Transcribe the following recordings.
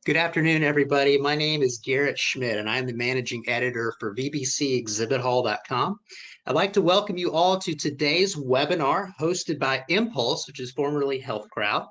Good afternoon, everybody. My name is Garrett Schmidt, and I'm the managing editor for VBCExhibitHall.com. I'd like to welcome you all to today's webinar hosted by mPulse, which is formerly HealthCrowd,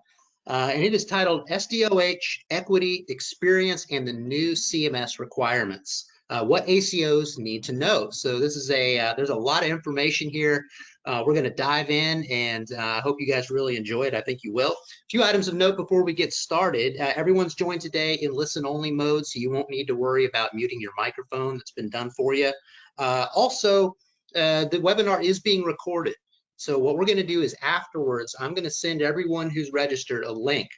and it is titled SDoH, Equity, Experience, and the New CMS Requirements. What ACOs need to know. So this is there's a lot of information here. We're going to dive in, and I hope you guys really enjoy it. I think you will. A few items of note before we get started. Everyone's joined today in listen-only mode, so you won't need to worry about muting your microphone. That's been done for you. Also, the webinar is being recorded. So what we're going to do is afterwards, I'm going to send everyone who's registered a link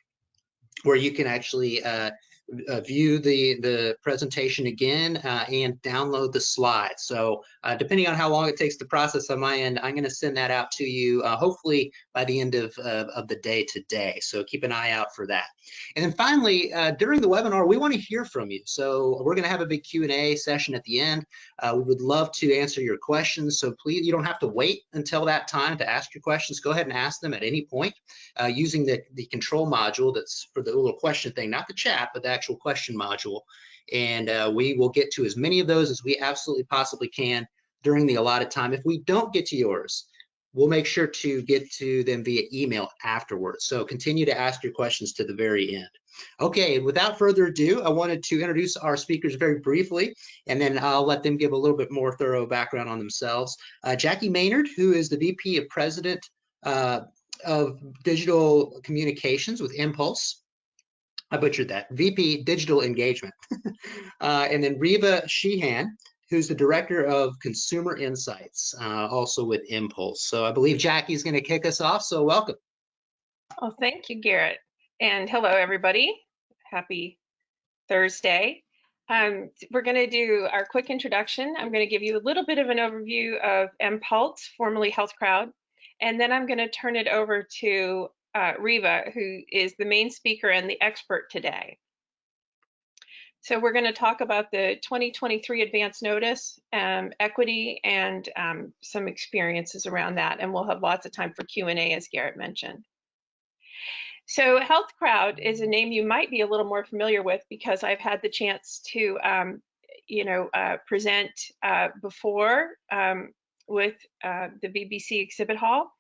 where you can actually view the presentation again and download the slides. So depending on how long it takes to process on my end, I'm going to send that out to you hopefully by the end of the day today. So keep an eye out for that. And then finally, during the webinar, we want to hear from you. So we're going to have a big Q&A session at the end. We would love to answer your questions. So please, you don't have to wait until that time to ask your questions. Go ahead and ask them at any point using the control module that's for the little question thing, not the chat, but the actual question module. And we will get to as many of those as we absolutely possibly can during the allotted time. If we don't get to yours, we'll make sure to get to them via email afterwards. So continue to ask your questions to the very end. Okay, without further ado, I wanted to introduce our speakers very briefly, and then I'll let them give a little bit more thorough background on themselves. Jackie Maynard, who is the VP of President of Digital Communications with mPulse. I butchered that. VP Digital Engagement. And then Reva Sheehan, who's the Director of Consumer Insights, also with mPulse. So I believe Jackie's going to kick us off, so welcome. Oh, thank you, Garrett. And hello, everybody. Happy Thursday. We're going to do our quick introduction. I'm going to give you a little bit of an overview of mPulse, formerly HealthCrowd, and then I'm going to turn it over to Reva, who is the main speaker and the expert today. So we're going to talk about the 2023 advance notice, equity, and some experiences around that, and we'll have lots of time for Q&A, as Garrett mentioned. So HealthCrowd is a name you might be a little more familiar with because I've had the chance to, present before with the BBC exhibit hall.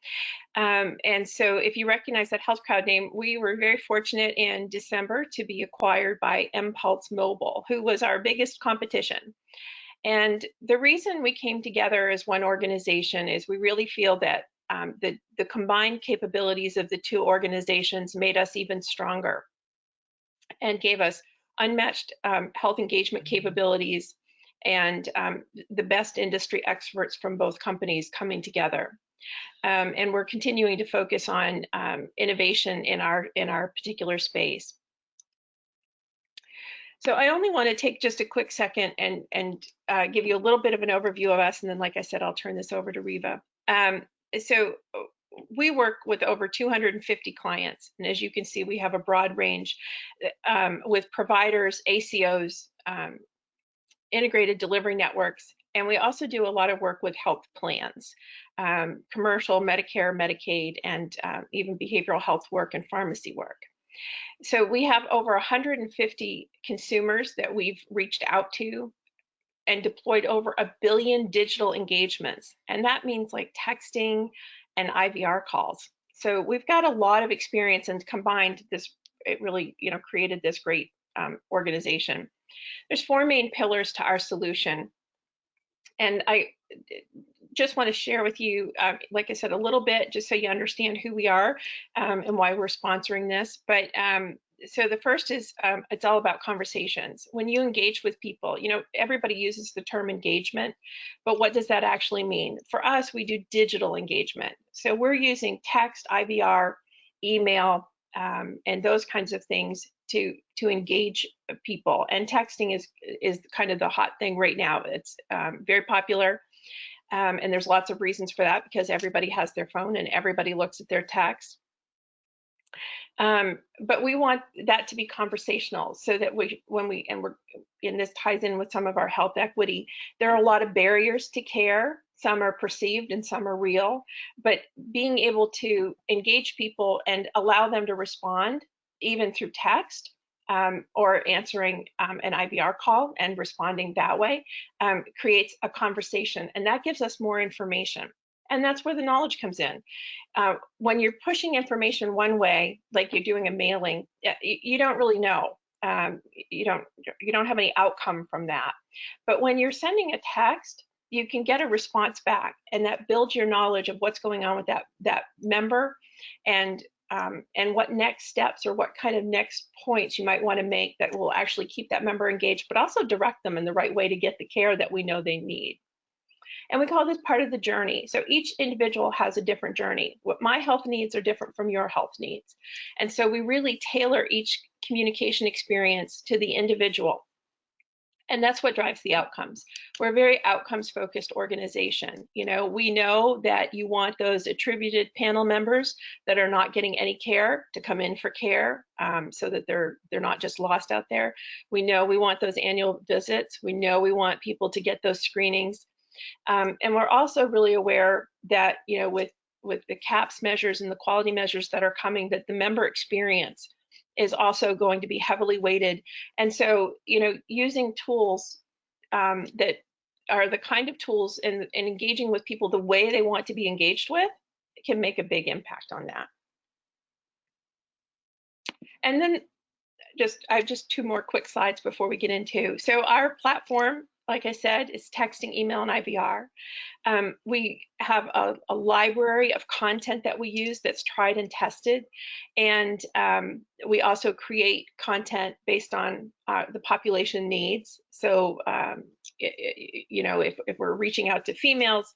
And so if you recognize that HealthCrowd name, we were very fortunate in December to be acquired by mPulse Mobile, who was our biggest competition. And the reason we came together as one organization is we really feel that the combined capabilities of the two organizations made us even stronger and gave us unmatched health engagement capabilities and the best industry experts from both companies coming together. And we're continuing to focus on innovation in our particular space. So I only want to take just a quick second and give you a little bit of an overview of us, and then, like I said, I'll turn this over to Reva. So we work with over 250 clients, and as you can see, we have a broad range with providers, ACOs, integrated delivery networks, and we also do a lot of work with health plans, commercial, Medicare, Medicaid, and even behavioral health work and pharmacy work. So we have over 150 consumers that we've reached out to and deployed over 1 billion digital engagements. And that means like texting and IVR calls. So we've got a lot of experience, and combined this, it really, created this great organization. There's 4 main pillars to our solution. And I just want to share with you, like I said, a little bit, just so you understand who we are and why we're sponsoring this. But so the first is it's all about conversations. When you engage with people, everybody uses the term engagement, but what does that actually mean? For us, we do digital engagement. So we're using text, IVR, email, and those kinds of things to engage people. And texting is kind of the hot thing right now. It's very popular. And there's lots of reasons for that, because everybody has their phone and everybody looks at their text. But we want that to be conversational, so that and this ties in with some of our health equity. There are a lot of barriers to care. Some are perceived and some are real, but being able to engage people and allow them to respond, even through text, or answering an IVR call and responding that way creates a conversation, and that gives us more information. And that's where the knowledge comes in. When you're pushing information one way, like you're doing a mailing, you don't really know. You don't have any outcome from that. But when you're sending a text, you can get a response back, and that builds your knowledge of what's going on with that member, and what next steps or what kind of next points you might want to make that will actually keep that member engaged, but also direct them in the right way to get the care that we know they need. And we call this part of the journey. So each individual has a different journey. What my health needs are different from your health needs. And so we really tailor each communication experience to the individual. And that's what drives the outcomes. We're a very outcomes focused organization. You know, we know that you want those attributed panel members that are not getting any care to come in for care, so that they're not just lost out there. We know we want those annual visits. We know we want people to get those screenings. And we're also really aware that, you know, with the CAHPS measures and the quality measures that are coming, that the member experience is also going to be heavily weighted. And so, you know, using tools that are the kind of tools and engaging with people the way they want to be engaged with can make a big impact on that. And then I have just two more quick slides before we get into. So our platform, like I said, is texting, email, and IVR. We have a library of content that we use that's tried and tested. And we also create content based on the population needs. So, you know, if we're reaching out to females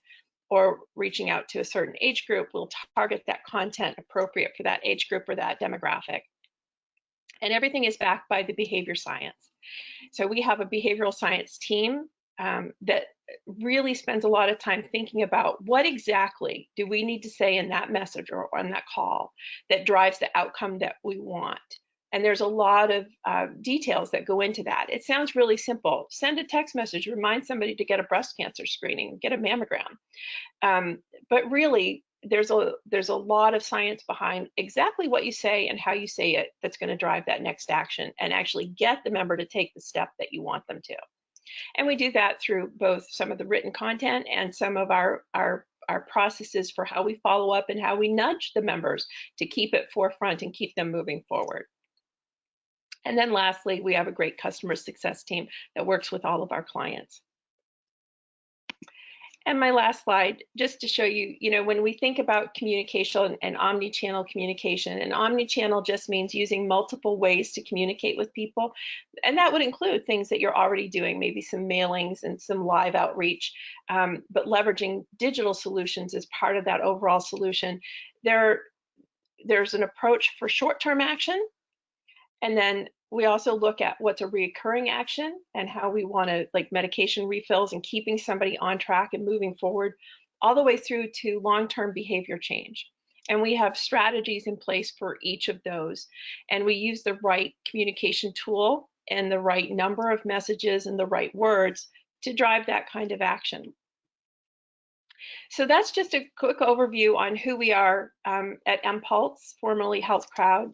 or reaching out to a certain age group, we'll target that content appropriate for that age group or that demographic. And everything is backed by the behavior science. So we have a behavioral science team that really spends a lot of time thinking about what exactly do we need to say in that message or on that call that drives the outcome that we want. And there's a lot of details that go into that. It sounds really simple. Send a text message, remind somebody to get a breast cancer screening, get a mammogram. But really, there's a lot of science behind exactly what you say and how you say it that's going to drive that next action and actually get the member to take the step that you want them to. And we do that through both some of the written content and some of our processes for how we follow up and how we nudge the members to keep it forefront and keep them moving forward. And then lastly, we have a great customer success team that works with all of our clients. And my last slide, just to show you, you know, when we think about communication and omni-channel communication, and omni-channel just means using multiple ways to communicate with people. And that would include things that you're already doing, maybe some mailings and some live outreach, but leveraging digital solutions as part of that overall solution. There's an approach for short-term action, and then we also look at what's a recurring action and how we want to, like medication refills and keeping somebody on track and moving forward, all the way through to long-term behavior change. And we have strategies in place for each of those. And we use the right communication tool and the right number of messages and the right words to drive that kind of action. So that's just a quick overview on who we are at mPulse, formerly Health Crowd.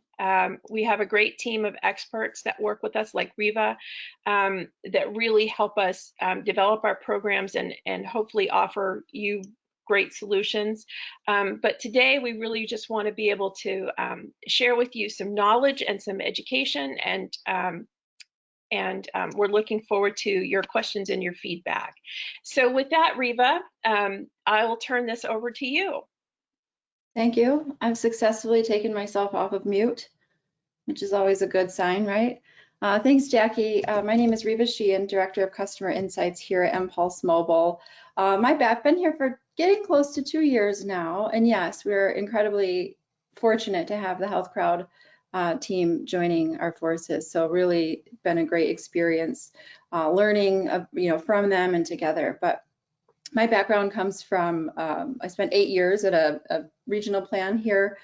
We have a great team of experts that work with us, like Riva, that really help us develop our programs and hopefully offer you great solutions. But today we really just want to be able to share with you some knowledge and some education, and we're looking forward to your questions and your feedback. So with that, Riva, I will turn this over to you. Thank you. I've successfully taken myself off of mute, which is always a good sign, right? Thanks, Jackie. My name is Riva Sheehan, Director of Customer Insights here at mPulse Mobile. I've been here for getting close to 2 years now, and yes, we're incredibly fortunate to have the Health Crowd team joining our forces. So really been a great experience learning from them and together. But my background comes from, I spent 8 years at a regional plan here,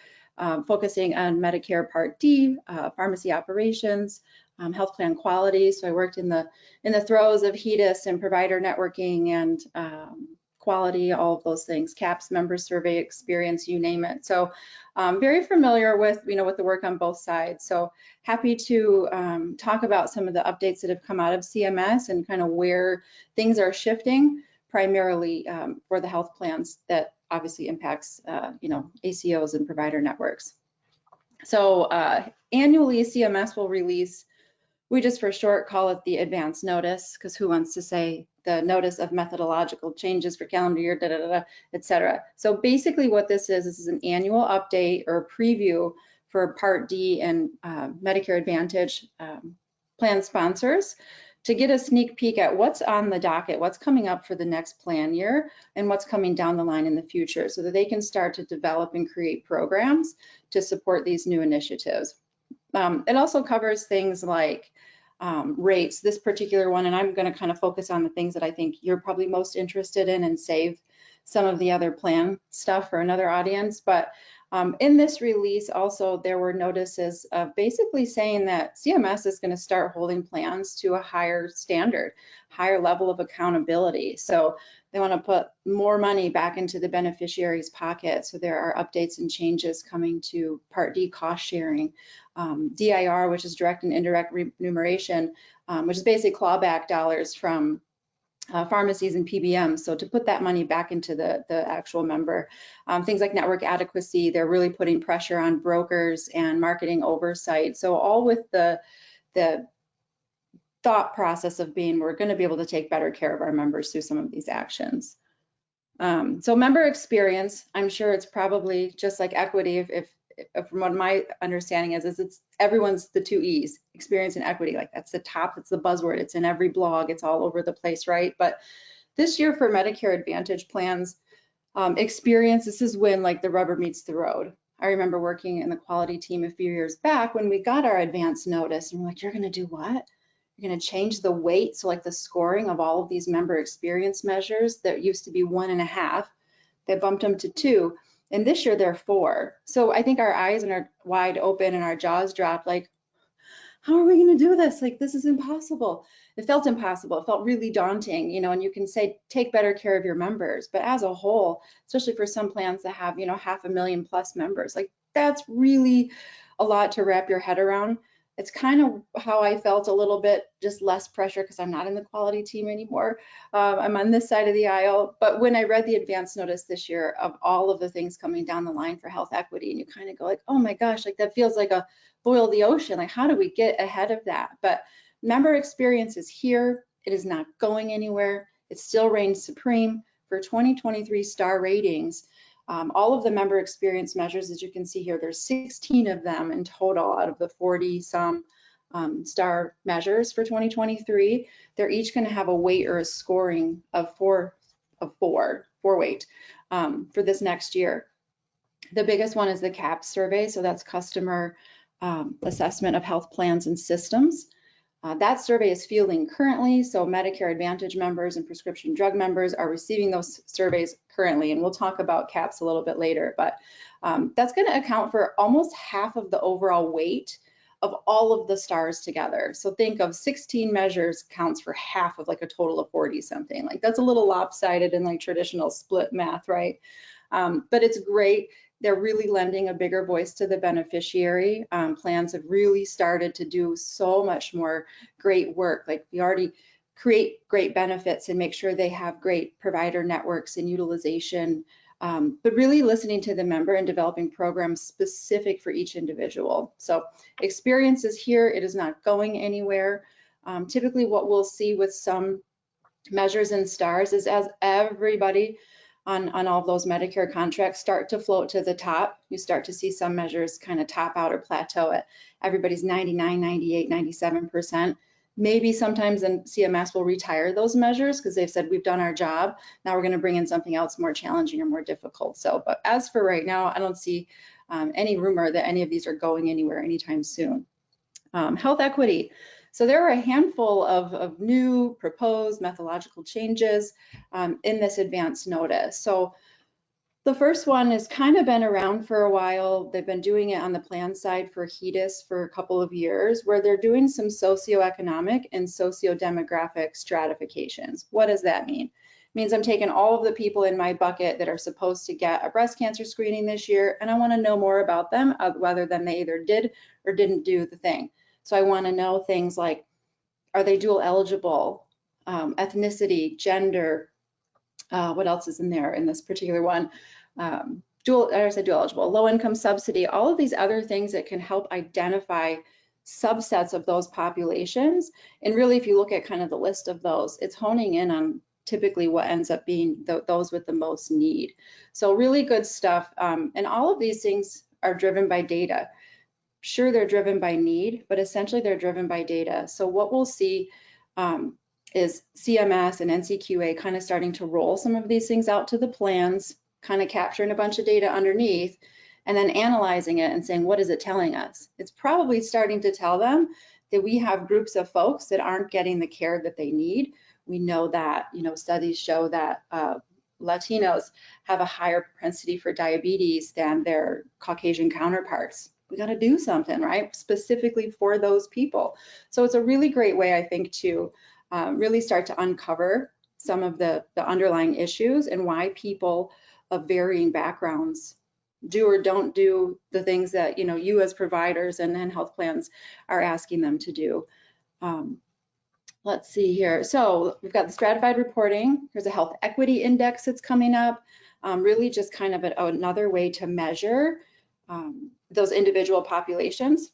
focusing on Medicare Part D, pharmacy operations, health plan quality. So I worked in the throes of HEDIS and provider networking and quality, all of those things, CAPS, member survey experience, you name it. So very familiar with, with the work on both sides. So happy to talk about some of the updates that have come out of CMS and kind of where things are shifting, primarily for the health plans that obviously impacts, ACOs and provider networks. So annually, CMS will release, we just for short call it the advance notice, because who wants to say the notice of methodological changes for calendar year, et cetera. So basically what this is an annual update or preview for Part D and Medicare Advantage plan sponsors to get a sneak peek at what's on the docket, what's coming up for the next plan year, and what's coming down the line in the future, so that they can start to develop and create programs to support these new initiatives. It also covers things like rates, this particular one, and I'm going to kind of focus on the things that I think you're probably most interested in and save some of the other plan stuff for another audience. But in this release also, there were notices of basically saying that CMS is going to start holding plans to a higher standard, higher level of accountability. So they want to put more money back into the beneficiary's pocket. So there are updates and changes coming to Part D cost sharing, DIR, which is direct and indirect remuneration, which is basically clawback dollars from pharmacies and PBMs. So to put that money back into the actual member. Things like network adequacy, they're really putting pressure on brokers and marketing oversight. So all with the thought process of being, we're going to be able to take better care of our members through some of these actions. So member experience, I'm sure it's probably just like equity, if from what my understanding is it's everyone's the 2 E's, experience and equity. Like that's the top, it's the buzzword, it's in every blog, it's all over the place, right? But this year for Medicare Advantage plans, experience, this is when like the rubber meets the road. I remember working in the quality team a few years back when we got our advance notice, and we're like, you're gonna do what? You're gonna change the weight, so like the scoring of all of these member experience measures that used to be 1.5, they bumped them to 2. And this year they're 4. So I think our eyes are wide open and our jaws dropped, like, how are we going to do this? Like, this is impossible. It felt impossible. It felt really daunting, and you can say, take better care of your members. But as a whole, especially for some plans that have, 500,000+ members, like that's really a lot to wrap your head around. It's kind of how I felt a little bit, just less pressure because I'm not in the quality team anymore. I'm on this side of the aisle. But when I read the advance notice this year of all of the things coming down the line for health equity, and you kind of go like, oh my gosh, like that feels like a boil the ocean. Like, how do we get ahead of that? But member experience is here. It is not going anywhere. It still reigns supreme. For 2023 star ratings, all of the member experience measures, as you can see here, there's 16 of them in total out of the 40 some star measures for 2023. They're each going to have a weight or a scoring of four weight for this next year. The biggest one is the CAPS survey, so that's customer assessment of health plans and systems. That survey is fielding currently, so Medicare Advantage members and prescription drug members are receiving those surveys currently, and we'll talk about CAPS a little bit later, but that's going to account for almost half of the overall weight of all of the stars together. So think of 16 measures counts for half of like a total of 40 something. Like that's a little lopsided in like traditional split math, right? But it's great. They're really lending a bigger voice to the beneficiary. Plans have really started to do so much more great work. Like we already create great benefits and make sure they have great provider networks and utilization, but really listening to the member and developing programs specific for each individual. So experience is here. It is not going anywhere. Typically what we'll see with some measures and stars is as everybody on all of those Medicare contracts start to float to the top, you start to see some measures kind of top out or plateau at everybody's 99, 98, 97%. Maybe sometimes then CMS will retire those measures because they've said we've done our job. Now we're going to bring in something else more challenging or more difficult. So, but as for right now, I don't see any rumor that any of these are going anywhere anytime soon. Health equity. So there are a handful of new proposed methodological changes in this advance notice. So the first one has kind of been around for a while. They've been doing it on the plan side for HEDIS for a couple of years, where they're doing some socioeconomic and socio-demographic stratifications. What does that mean? means I'm taking all of the people in my bucket that are supposed to get a breast cancer screening this year, and I want to know more about them, whether than they either did or didn't do the thing. So I want to know things like, are they dual eligible, ethnicity, gender, what else is in there in this particular one? Dual eligible, low income subsidy, all of these other things that can help identify subsets of those populations. And really, if you look at kind of the list of those, it's honing in on typically what ends up being those with the most need. So really good stuff. And all of these things are driven by data. Sure, they're driven by need, but essentially they're driven by data. So what we'll see is CMS and NCQA kind of starting to roll some of these things out to the plans, kind of capturing a bunch of data underneath, and then analyzing it and saying, what is it telling us? It's probably starting to tell them that we have groups of folks that aren't getting the care that they need. We know that, studies show that Latinos have a higher propensity for diabetes than their Caucasian counterparts. We got to do something, right? Specifically for those people. So it's a really great way, I think, to really start to uncover some of the underlying issues and why people of varying backgrounds do or don't do the things that you as providers and health plans are asking them to do. Let's see here. So we've got the stratified reporting. There's a health equity index that's coming up. Really just kind of another way to measure those individual populations.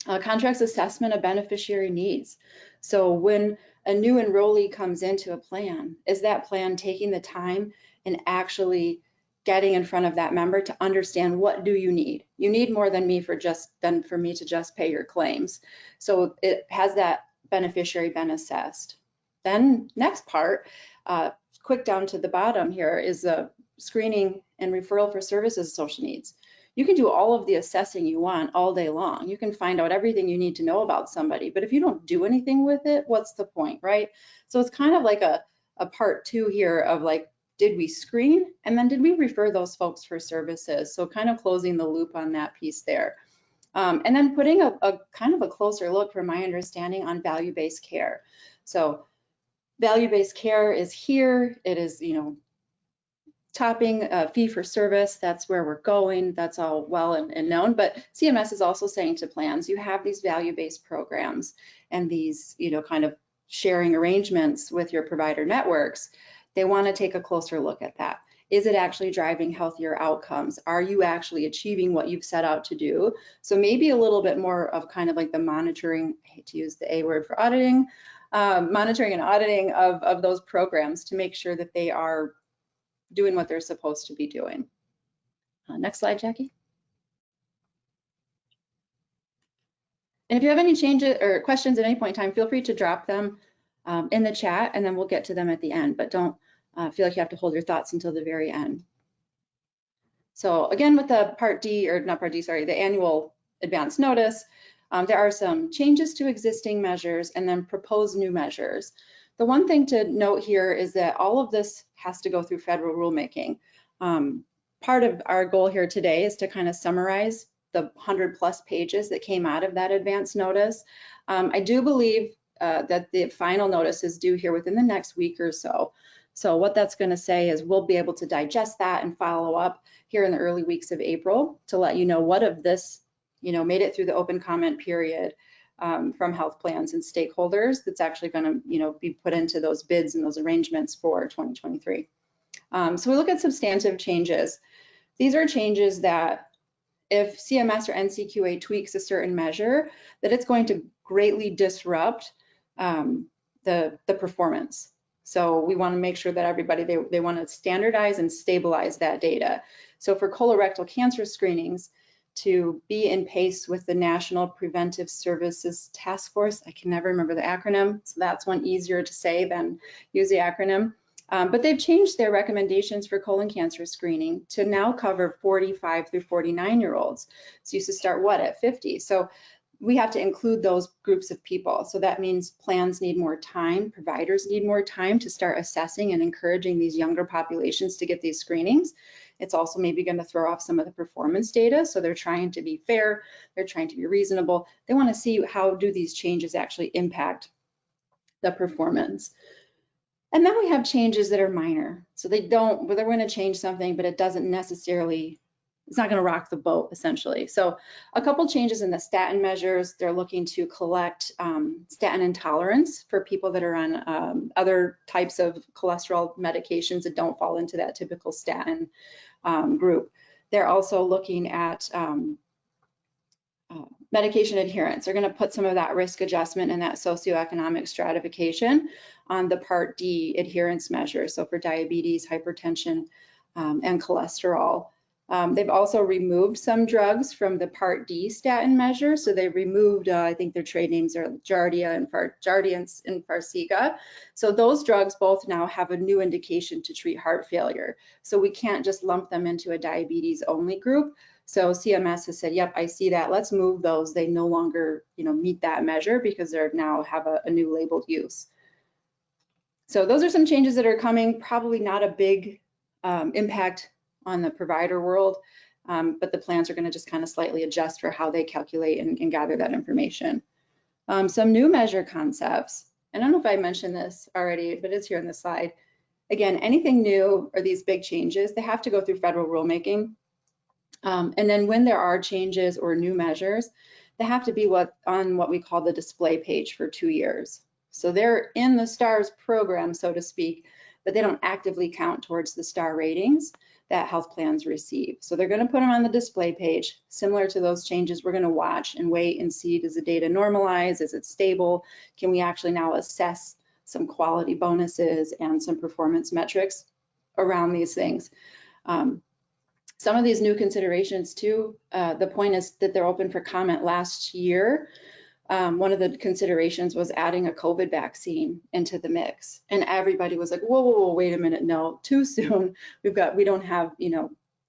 Contracts assessment of beneficiary needs. So when a new enrollee comes into a plan, is that plan taking the time and actually getting in front of that member to understand, what do you need? You need more than me for me to just pay your claims. So it has that beneficiary been assessed. Then next part, quick down to the bottom here, is the screening and referral for services social needs. You can do all of the assessing you want all day long. You can find out everything you need to know about somebody, but if you don't do anything with it, what's the point, right? So it's kind of like a part two here of like, did we screen? And then did we refer those folks for services? So kind of closing the loop on that piece there. And then putting a kind of a closer look, from my understanding, on value-based care. So value-based care is here. It is, topping fee for service. That's where we're going. That's all well and known. But CMS is also saying to plans, you have these value-based programs and these, kind of sharing arrangements with your provider networks. They want to take a closer look at that. Is it actually driving healthier outcomes? Are you actually achieving what you've set out to do? So maybe a little bit more of kind of like the monitoring, I hate to use the A word for auditing, monitoring and auditing of those programs to make sure that they are doing what they're supposed to be doing. Next slide, Jackie. And if you have any changes or questions at any point in time, feel free to drop them in the chat, and then we'll get to them at the end, but don't feel like you have to hold your thoughts until the very end. So again, with the Part D, or not Part D, sorry, the annual advance notice, there are some changes to existing measures and then proposed new measures. The one thing to note here is that all of this has to go through federal rulemaking. Part of our goal here today is to kind of summarize the 100+ pages that came out of that advance notice. I do believe that the final notice is due here within the next week or so. So what that's going to say is we'll be able to digest that and follow up here in the early weeks of April to let you know what of this, made it through the open comment period from health plans and stakeholders that's actually going to, be put into those bids and those arrangements for 2023. So we look at substantive changes. These are changes that if CMS or NCQA tweaks a certain measure, that it's going to greatly disrupt the performance. So we want to make sure that everybody, they want to standardize and stabilize that data. So for colorectal cancer screenings, to be in pace with the National Preventive Services Task Force, I can never remember the acronym, so that's one easier to say than use the acronym. But they've changed their recommendations for colon cancer screening to now cover 45 through 49-year-olds. So you used to start what, at 50? So we have to include those groups of people. So that means plans need more time, providers need more time to start assessing and encouraging these younger populations to get these screenings. It's also maybe going to throw off some of the performance data. So they're trying to be fair, they're trying to be reasonable. They want to see how do these changes actually impact the performance. And then we have changes that are minor. So they're going to change something, but it doesn't necessarily, it's not going to rock the boat essentially. So a couple changes in the statin measures. They're looking to collect statin intolerance for people that are on other types of cholesterol medications that don't fall into that typical statin group. They're also looking at medication adherence. They're going to put some of that risk adjustment and that socioeconomic stratification on the Part D adherence measure. So for diabetes, hypertension, and cholesterol. They've also removed some drugs from the Part D statin measure. So they removed, I think their trade names are Jardiance and Farxiga. So those drugs both now have a new indication to treat heart failure. So we can't just lump them into a diabetes only group. So CMS has said, yep, I see that. Let's move those. They no longer, meet that measure because they're now have a new labeled use. So those are some changes that are coming. Probably not a big impact on the provider world, but the plans are going to just kind of slightly adjust for how they calculate and gather that information. Some new measure concepts. I don't know if I mentioned this already, but it's here in the slide. Again, anything new or these big changes, they have to go through federal rulemaking. And then when there are changes or new measures, they have to be on what we call the display page for 2 years. So they're in the STARS program, so to speak, but they don't actively count towards the STAR ratings that health plans receive. So they're going to put them on the display page. Similar to those changes, we're going to watch and wait and see, does the data normalize? Is it stable? Can we actually now assess some quality bonuses and some performance metrics around these things? Some of these new considerations too, the point is that they're open for comment. Last year, one of the considerations was adding a COVID vaccine into the mix, and everybody was like, whoa, wait a minute, no, too soon. We don't have,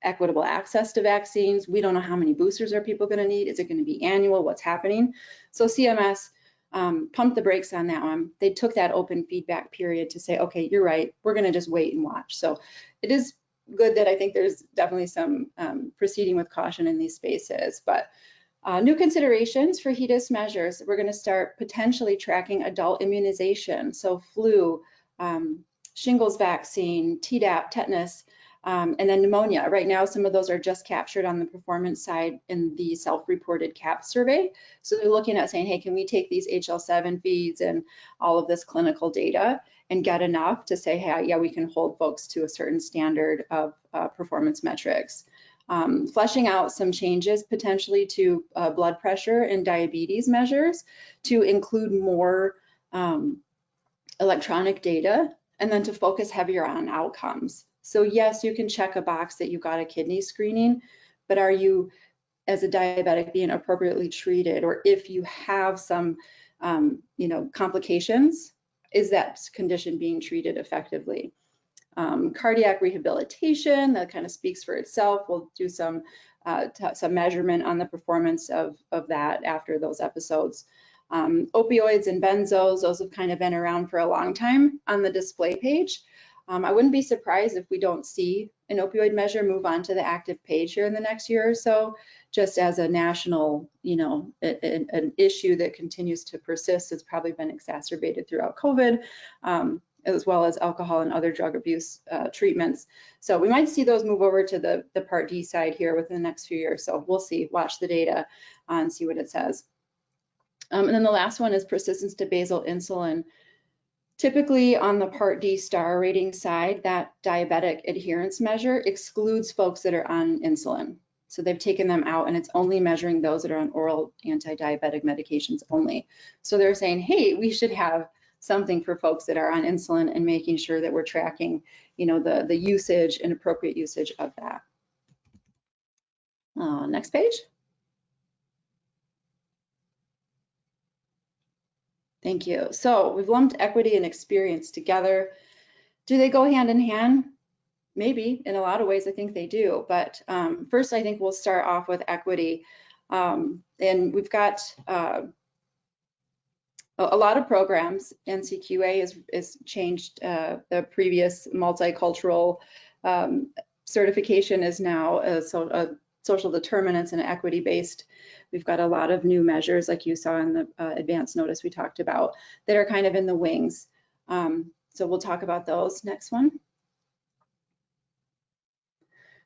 equitable access to vaccines. We don't know how many boosters are people going to need. Is it going to be annual? What's happening? So CMS pumped the brakes on that one. They took that open feedback period to say, okay, you're right. We're going to just wait and watch. So it is good that I think there's definitely some proceeding with caution in these spaces, but new considerations for HEDIS measures. We're going to start potentially tracking adult immunization. So flu, shingles vaccine, Tdap, tetanus, and then pneumonia. Right now, some of those are just captured on the performance side in the self-reported CAP survey. So they're looking at saying, hey, can we take these HL7 feeds and all of this clinical data and get enough to say, hey, yeah, we can hold folks to a certain standard of performance metrics. Fleshing out some changes potentially to blood pressure and diabetes measures to include more electronic data, and then to focus heavier on outcomes. So yes, you can check a box that you got a kidney screening, but are you, as a diabetic, being appropriately treated? Or if you have some, complications, is that condition being treated effectively? Cardiac rehabilitation, that kind of speaks for itself. We'll do some measurement on the performance of that after those episodes. Opioids and benzos, those have kind of been around for a long time on the display page. I wouldn't be surprised if we don't see an opioid measure move on to the active page here in the next year or so, just as a national, an issue that continues to persist. It's probably been exacerbated throughout COVID, as well as alcohol and other drug abuse treatments. So we might see those move over to the Part D side here within the next few years. So we'll see, watch the data and see what it says. And then the last one is persistence to basal insulin. Typically on the Part D STAR rating side, that diabetic adherence measure excludes folks that are on insulin. So they've taken them out and it's only measuring those that are on oral anti-diabetic medications only. So they're saying, hey, we should have something for folks that are on insulin and making sure that we're tracking, the usage and appropriate usage of that. Next page. Thank you. So we've lumped equity and experience together. Do they go hand in hand? Maybe. In a lot of ways, I think they do. But first, I think we'll start off with equity. And we've got a lot of programs. NCQA has changed the previous multicultural certification is now a social determinants and equity-based. We've got a lot of new measures, like you saw in the advanced notice we talked about, that are kind of in the wings. So we'll talk about those. Next one.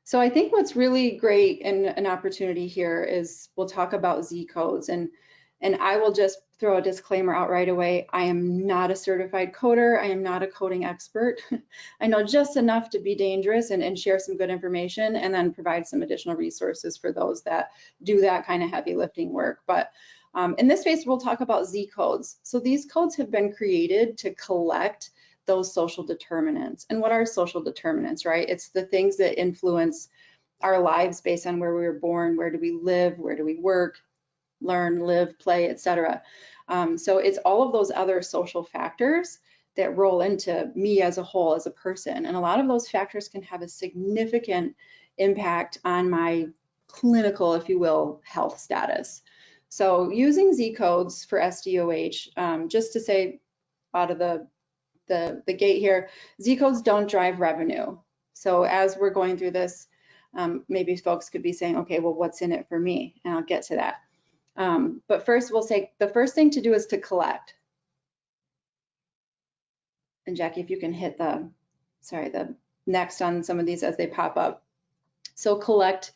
So I think what's really great and an opportunity here is we'll talk about Z codes, and I will just throw a disclaimer out right away. I am not a certified coder. I am not a coding expert. I know just enough to be dangerous and share some good information, and then provide some additional resources for those that do that kind of heavy lifting work. But in this phase, we'll talk about Z codes. So these codes have been created to collect those social determinants. And what are social determinants, right? It's the things that influence our lives based on where we were born, where do we live, where do we work, learn, live, play, etc. So it's all of those other social factors that roll into me as a whole, as a person. And a lot of those factors can have a significant impact on my clinical, if you will, health status. So using Z codes for SDoH, just to say out of the gate here, Z codes don't drive revenue. So as we're going through this, maybe folks could be saying, okay, well, what's in it for me? And I'll get to that. But first, we'll say the first thing to do is to collect. And Jackie, if you can hit the next on some of these as they pop up. So collect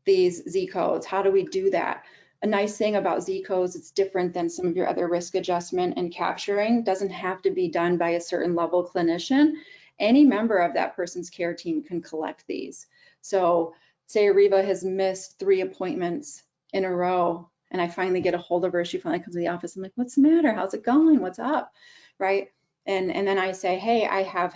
these Z codes. How do we do that? A nice thing about Z codes, it's different than some of your other risk adjustment and capturing. Doesn't have to be done by a certain level clinician. Any member of that person's care team can collect these. So say Reva has missed 3 appointments in a row, and I finally get a hold of her. She finally comes to the office. I'm like, what's the matter? How's it going? What's up? Right? And then I say, hey, I have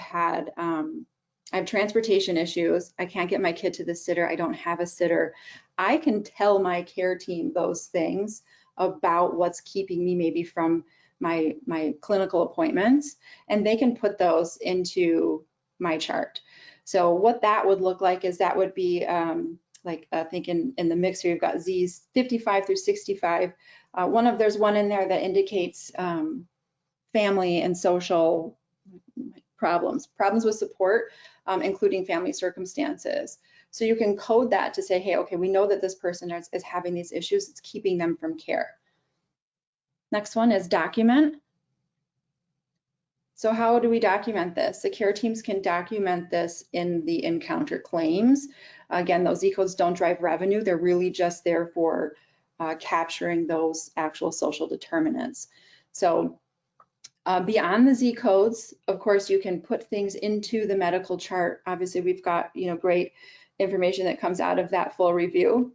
transportation issues. I can't get my kid to the sitter. I don't have a sitter. I can tell my care team those things about what's keeping me maybe from my clinical appointments, and they can put those into my chart. So what that would look like is that would be like I think in the mix here, you've got Z's 55 through 65. There's one in there that indicates family and social problems with support, including family circumstances. So you can code that to say, hey, okay, we know that this person is having these issues. It's keeping them from care. Next one is document. So how do we document this? The care teams can document this in the encounter claims. Again, those Z codes don't drive revenue. They're really just there for capturing those actual social determinants. So beyond the Z codes, of course, you can put things into the medical chart. Obviously, we've got great information that comes out of that full review.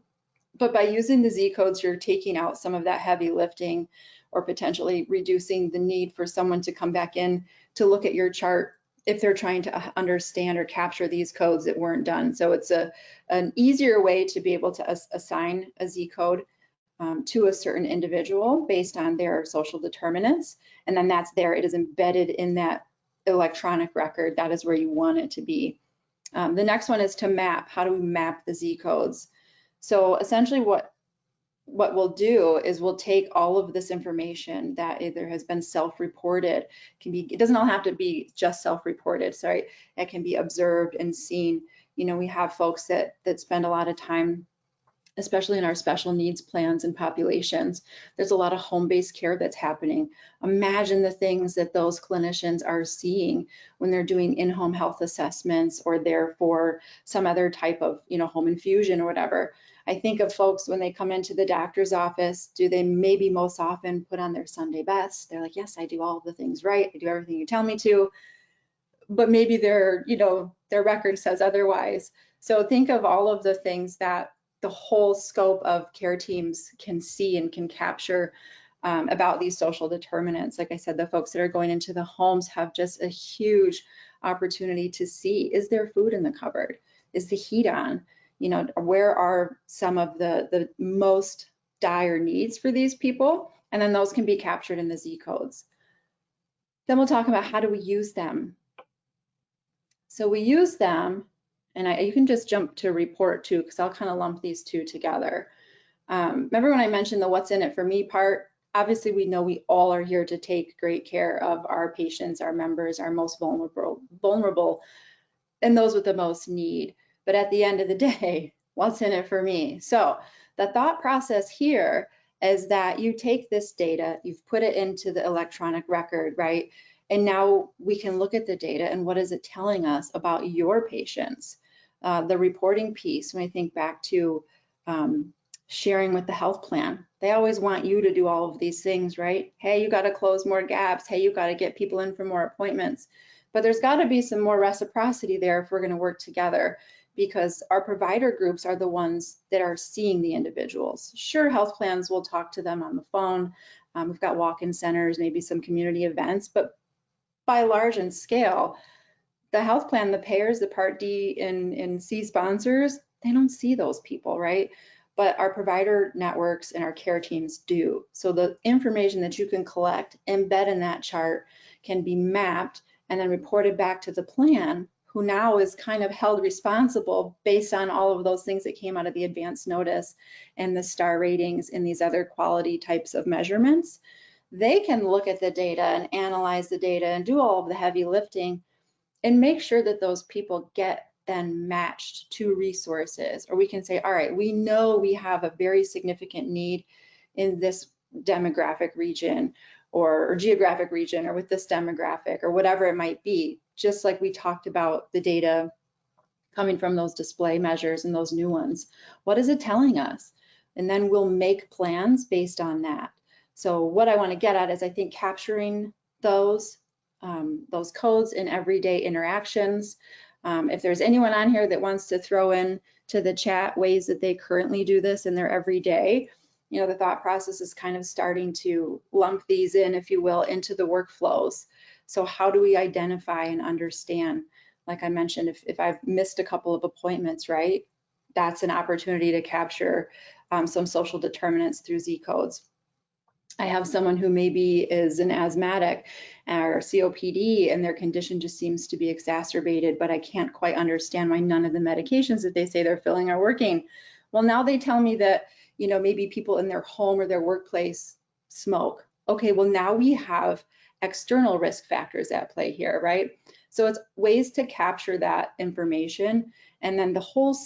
But by using the Z codes, you're taking out some of that heavy lifting, or potentially reducing the need for someone to come back in to look at your chart if they're trying to understand or capture these codes that weren't done. So it's an easier way to be able to assign a Z code to a certain individual based on their social determinants. And then that's there. It is embedded in that electronic record. That is where you want it to be. The next one is to map. How do we map the Z codes? So essentially what we'll do is we'll take all of this information that either has been self-reported, it doesn't all have to be just self-reported, sorry, it can be observed and seen. We have folks that spend a lot of time, especially in our special needs plans and populations. There's a lot of home-based care that's happening. Imagine the things that those clinicians are seeing when they're doing in-home health assessments, or they're for some other type of home infusion or whatever. I think of folks when they come into the doctor's office, do they maybe most often put on their Sunday best? They're like, yes, I do all of the things right. I do everything you tell me to. But maybe their record says otherwise. So think of all of the things that the whole scope of care teams can see and can capture about these social determinants. Like I said, the folks that are going into the homes have just a huge opportunity to see, is there food in the cupboard? Is the heat on? Where are some of the most dire needs for these people? And then those can be captured in the Z codes. Then we'll talk about how do we use them. So we use them, and you can just jump to report too, because I'll kind of lump these two together. Remember when I mentioned the what's in it for me part? Obviously, we know we all are here to take great care of our patients, our members, our most vulnerable, and those with the most need. But at the end of the day, what's in it for me? So the thought process here is that you take this data, you've put it into the electronic record, right? And now we can look at the data and what is it telling us about your patients? The reporting piece, when I think back to sharing with the health plan, they always want you to do all of these things, right? Hey, you got to close more gaps. Hey, you got to get people in for more appointments. But there's got to be some more reciprocity there if we're going to work together, because our provider groups are the ones that are seeing the individuals. Sure, health plans will talk to them on the phone. We've got walk-in centers, maybe some community events, but by large and scale, the health plan, the payers, the Part D and C sponsors, they don't see those people, right? But our provider networks and our care teams do. So the information that you can collect, embed in that chart, can be mapped and then reported back to the plan, who now is kind of held responsible based on all of those things that came out of the advance notice and the star ratings and these other quality types of measurements. They can look at the data and analyze the data and do all of the heavy lifting and make sure that those people get then matched to resources. Or we can say, all right, we know we have a very significant need in this demographic region or geographic region or with this demographic or whatever it might be, just like we talked about the data coming from those display measures and those new ones. What is it telling us? And then we'll make plans based on that. So what I want to get at is I think capturing those codes in everyday interactions. If there's anyone on here that wants to throw in to the chat ways that they currently do this in their everyday, you know, the thought process is kind of starting to lump these in, if you will, into the workflows. So how do we identify and understand? Like I mentioned, if I've missed a couple of appointments, right, that's an opportunity to capture some social determinants through Z codes. I have someone who maybe is an asthmatic or COPD and their condition just seems to be exacerbated, but I can't quite understand why none of the medications that they say they're filling are working. Well, now they tell me that, you know, maybe people in their home or their workplace smoke. Okay, well, now we have external risk factors at play here, right? So it's ways to capture that information, and then the whole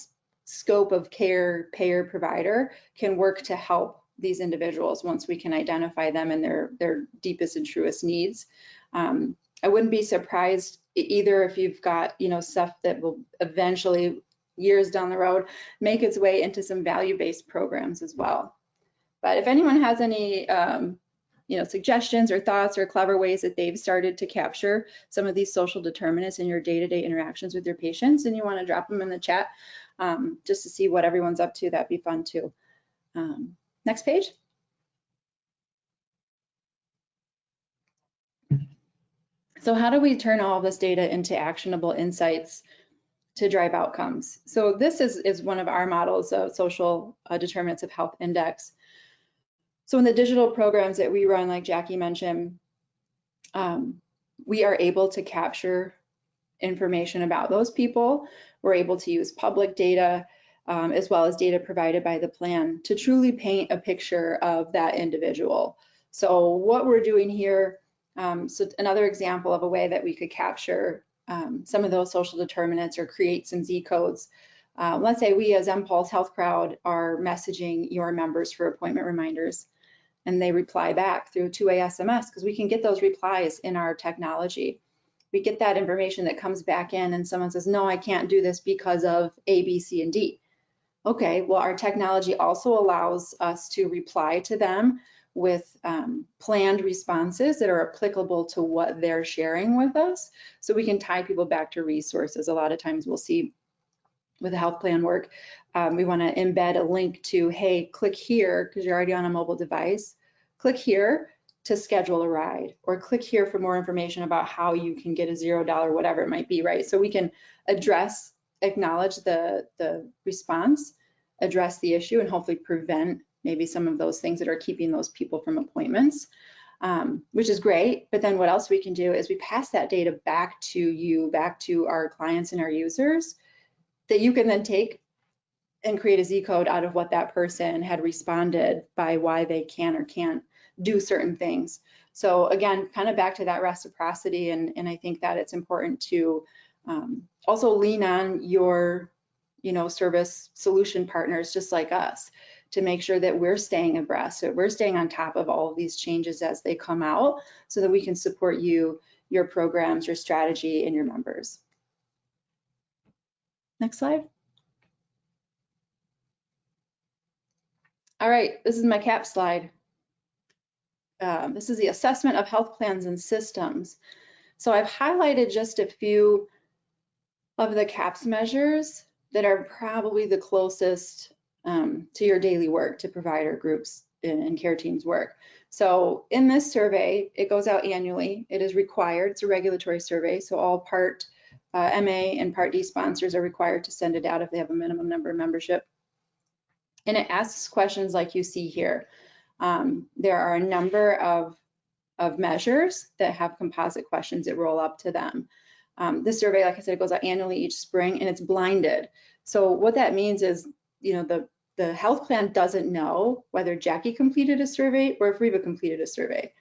scope of care, payer, provider can work to help these individuals once we can identify them and their deepest and truest needs. I wouldn't be surprised either if you've got, you know, stuff that will eventually, years down the road, make its way into some value-based programs as well. But if anyone has any you know, suggestions or thoughts or clever ways that they've started to capture some of these social determinants in your day-to-day interactions with your patients, and you want to drop them in the chat just to see what everyone's up to, that'd be fun too. Next page. So how do we turn all of this data into actionable insights to drive outcomes? So this is one of our models of social determinants of health index. So in the digital programs that we run, like Jackie mentioned, we are able to capture information about those people. We're able to use public data as well as data provided by the plan to truly paint a picture of that individual. So what we're doing here, so another example of a way that we could capture some of those social determinants or create some Z codes. Let's say we as mPulse Health Crowd are messaging your members for appointment reminders, and they reply back through 2-way SMS, because we can get those replies in our technology. We get that information that comes back in and someone says, no, I can't do this because of A, B, C, and D. Okay, well, our technology also allows us to reply to them with planned responses that are applicable to what they're sharing with us. So we can tie people back to resources. A lot of times we'll see with the health plan work, we want to embed a link to, hey, click here, because you're already on a mobile device, click here to schedule a ride, or click here for more information about how you can get a $0, whatever it might be, right? So we can acknowledge the response, address the issue, and hopefully prevent maybe some of those things that are keeping those people from appointments, which is great. But then what else we can do is we pass that data back to you, back to our clients and our users, that you can then take and create a Z code out of what that person had responded by why they can or can't do certain things. So again, kind of back to that reciprocity, and I think that it's important to also lean on your, you know, service solution partners just like us to make sure that we're staying abreast, that we're staying on top of all of these changes as they come out, so that we can support you, your programs, your strategy, and your members. Next slide. All right, this is my cap slide. This is the assessment of health plans and systems. So I've highlighted just a few of the CAPS measures that are probably the closest to your daily work, to provider groups and care teams work. So in this survey, it goes out annually. It is required, it's a regulatory survey, so all Part MA and Part D sponsors are required to send it out if they have a minimum number of membership. And it asks questions like you see here. There are a number of measures that have composite questions that roll up to them. This survey, like I said, it goes out annually each spring, and it's blinded. So what that means is, you know, the health plan doesn't know whether Jackie completed a survey or if Reva completed a survey.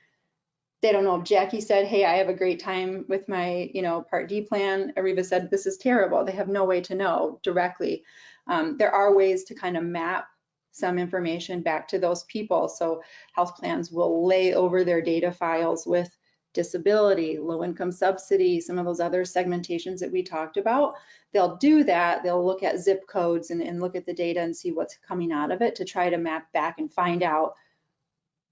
They don't know if Jackie said, hey, I have a great time with my, you know, Part D plan, or Reva said, this is terrible. They have no way to know directly. There are ways to kind of map some information back to those people. So health plans will lay over their data files with disability, low income subsidy, some of those other segmentations that we talked about. They'll do that. They'll look at zip codes and look at the data and see what's coming out of it to try to map back and find out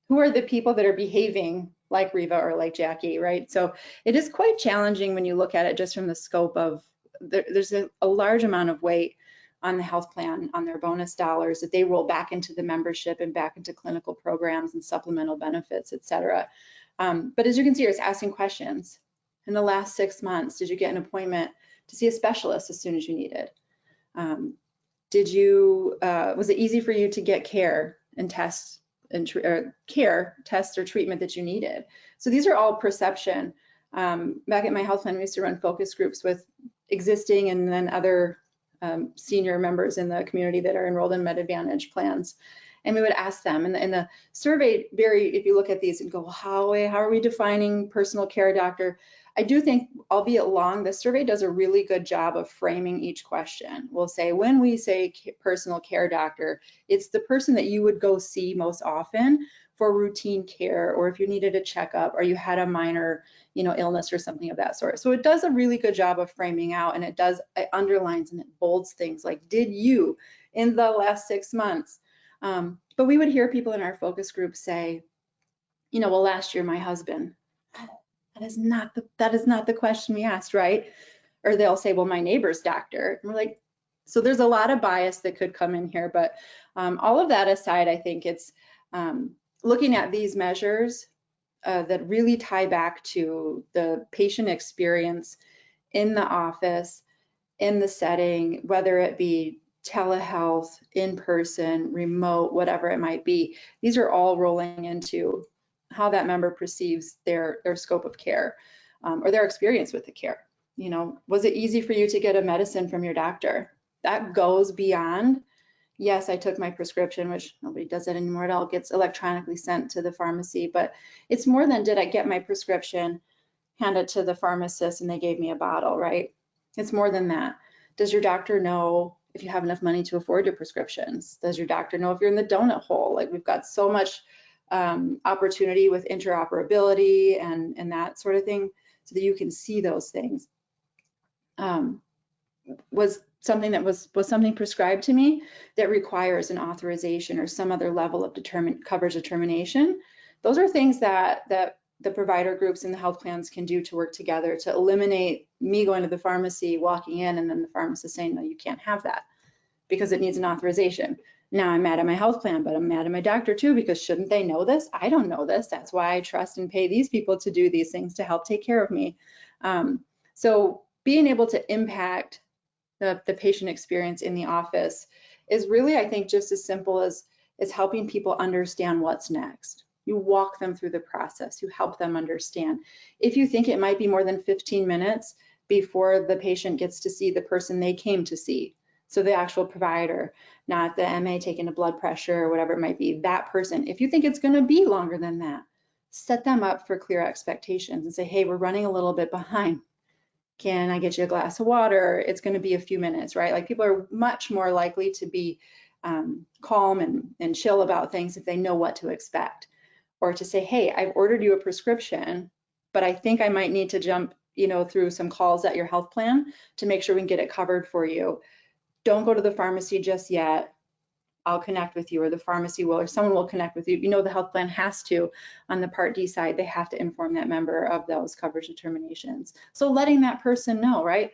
who are the people that are behaving like Reva or like Jackie, right? So it is quite challenging when you look at it just from the scope of, there's a large amount of weight on the health plan, on their bonus dollars that they roll back into the membership and back into clinical programs and supplemental benefits, et cetera. But as you can see, it's asking questions. In the last 6 months, did you get an appointment to see a specialist as soon as you needed? Was it easy for you to get care and tests and tests or treatment that you needed? So these are all perception. Back at my health plan, we used to run focus groups with existing and then other senior members in the community that are enrolled in Med Advantage plans. And we would ask them, and the survey, if you look at these and go, well, how are we defining personal care doctor? I do think, albeit long, the survey does a really good job of framing each question. We'll say, when we say personal care doctor, it's the person that you would go see most often for routine care, or if you needed a checkup, or you had a minor, you know, illness or something of that sort. So it does a really good job of framing out, and it underlines and it bolds things like, did you in the last 6 months? But we would hear people in our focus group say, you know, well, last year my husband. That is not the question we asked, right? Or they'll say, well, my neighbor's doctor. And we're like, so there's a lot of bias that could come in here, but all of that aside, I think it's looking at these measures that really tie back to the patient experience in the office, in the setting, whether it be telehealth, in person, remote, whatever it might be. These are all rolling into how that member perceives their scope of care or their experience with the care. You know, was it easy for you to get a medicine from your doctor? That goes beyond, yes, I took my prescription, which nobody does that anymore. It all gets electronically sent to the pharmacy, but it's more than, did I get my prescription, hand it to the pharmacist and they gave me a bottle, right? It's more than that. Does your doctor know if you have enough money to afford your prescriptions? Does your doctor know if you're in the donut hole? Like, we've got so much opportunity with interoperability and that sort of thing, so that you can see those things. Was something prescribed to me that requires an authorization or some other level of coverage determination? Those are things that the provider groups and the health plans can do to work together to eliminate me going to the pharmacy, walking in, and then the pharmacist saying, no, you can't have that because it needs an authorization. Now I'm mad at my health plan, but I'm mad at my doctor too, because shouldn't they know this? I don't know this. That's why I trust and pay these people to do these things to help take care of me. So being able to impact the patient experience in the office is really, I think, just as simple as helping people understand what's next. You walk them through the process, you help them understand. If you think it might be more than 15 minutes before the patient gets to see the person they came to see, so the actual provider, not the MA taking a blood pressure or whatever it might be, that person, if you think it's going to be longer than that, set them up for clear expectations and say, hey, we're running a little bit behind. Can I get you a glass of water? It's going to be a few minutes, right? Like, people are much more likely to be calm and chill about things if they know what to expect. Or to say, hey, I've ordered you a prescription. but I think I might need to jump, through some calls at your health plan to make sure we can get it covered for you. Don't go to the pharmacy just yet. I'll connect with you, or the pharmacy will, or someone will connect with you. The health plan has to, on the Part D side, they have to inform that member of those coverage determinations. So letting that person know, right?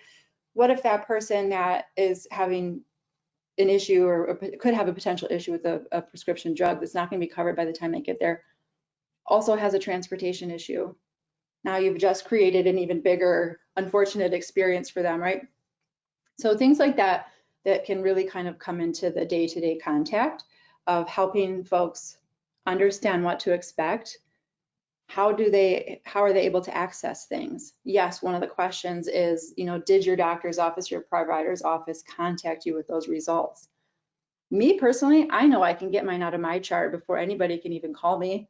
What if that person that is having an issue or could have a potential issue with a prescription drug that's not going to be covered by the time they get there also has a transportation issue? Now you've just created an even bigger unfortunate experience for them, right? So things like that can really kind of come into the day-to-day contact of helping folks understand what to expect. How are they able to access things? Yes, one of the questions is, did your doctor's office, your provider's office contact you with those results? Me personally, I know I can get mine out of my chart before anybody can even call me.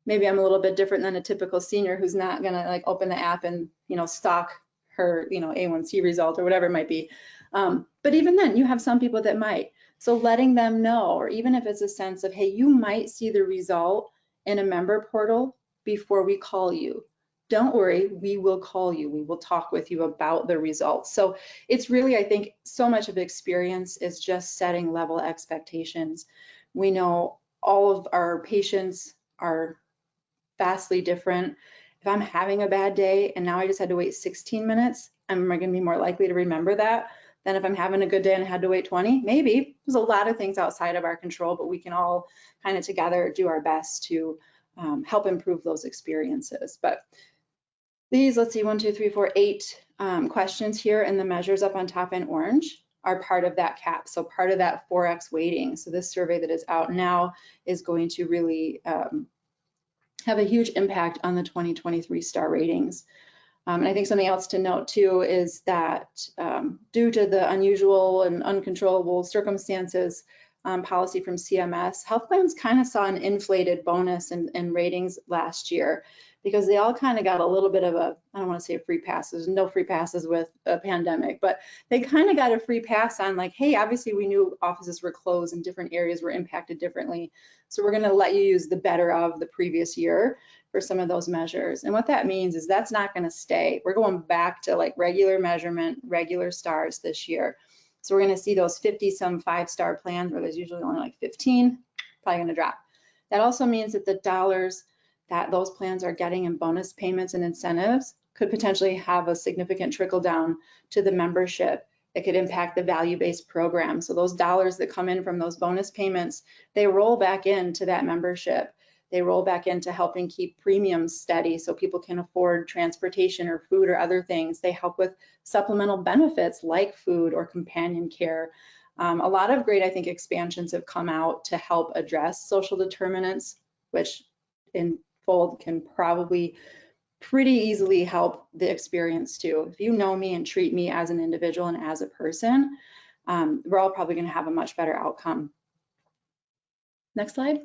Maybe I'm a little bit different than a typical senior who's not gonna like open the app and stalk her A1C result or whatever it might be. But even then, you have some people that might. So letting them know, or even if it's a sense of, hey, you might see the result in a member portal before we call you. Don't worry, we will call you. We will talk with you about the results. So it's really, I think, so much of experience is just setting level expectations. We know all of our patients are vastly different. If I'm having a bad day and now I just had to wait 16 minutes, am I going to be more likely to remember that than if I'm having a good day and I had to wait 20? Maybe. There's a lot of things outside of our control, but we can all kind of together do our best to help improve those experiences. But these, let's see, 1, 2, 3, 4, 8 questions here, and the measures up on top in orange are part of that CAP. So part of that 4X weighting. So this survey that is out now is going to really have a huge impact on the 2023 STAR ratings. And I think something else to note too is that due to the unusual and uncontrollable circumstances policy from CMS, health plans kind of saw an inflated bonus in ratings last year because they all kind of got a little bit of a, I don't want to say a free pass, there's no free passes with a pandemic, but they kind of got a free pass on like, hey, obviously we knew offices were closed and different areas were impacted differently. So we're going to let you use the better of the previous year for some of those measures. And what that means is that's not going to stay. We're going back to like regular measurement, regular stars this year. So we're going to see those 50 some 5-star plans where there's usually only like 15, probably going to drop. That also means that the dollars that those plans are getting in bonus payments and incentives could potentially have a significant trickle down to the membership. It could impact the value-based program. So those dollars that come in from those bonus payments, they roll back into that membership. They roll back into helping keep premiums steady so people can afford transportation or food or other things. They help with supplemental benefits like food or companion care. A lot of great, I think, expansions have come out to help address social determinants, which in fold can probably pretty easily help the experience too. If you know me and treat me as an individual and as a person, we're all probably going to have a much better outcome. Next slide.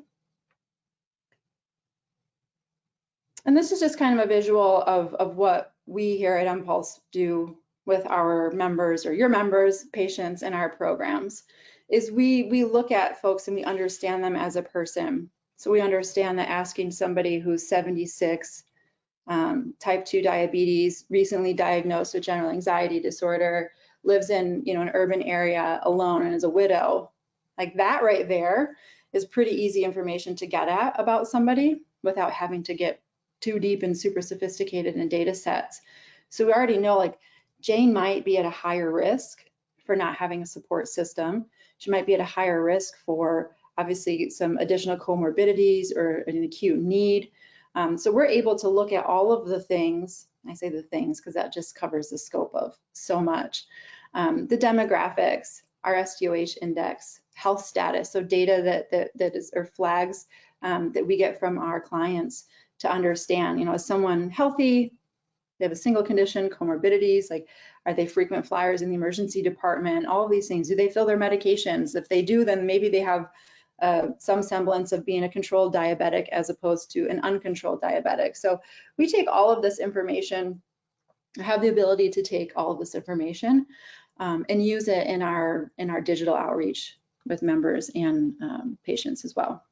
And this is just kind of a visual of what we here at mPulse do with our members or your members, patients in our programs, is we look at folks and we understand them as a person. So we understand that asking somebody who's 76, type 2 diabetes, recently diagnosed with general anxiety disorder, lives in an urban area alone and is a widow, like that right there is pretty easy information to get at about somebody without having to get too deep and super sophisticated in data sets. So we already know like Jane might be at a higher risk for not having a support system. She might be at a higher risk for obviously some additional comorbidities or an acute need. So we're able to look at all of the things, I say the things because that just covers the scope of so much. The demographics, our SDoH index, health status, so data that is, or flags that we get from our clients to understand, is someone healthy? They have a single condition, comorbidities, like are they frequent flyers in the emergency department? All of these things. Do they fill their medications? If they do, then maybe they have some semblance of being a controlled diabetic as opposed to an uncontrolled diabetic. So we take all of this information, have the ability to take all of this information and use it in our digital outreach with members and patients as well.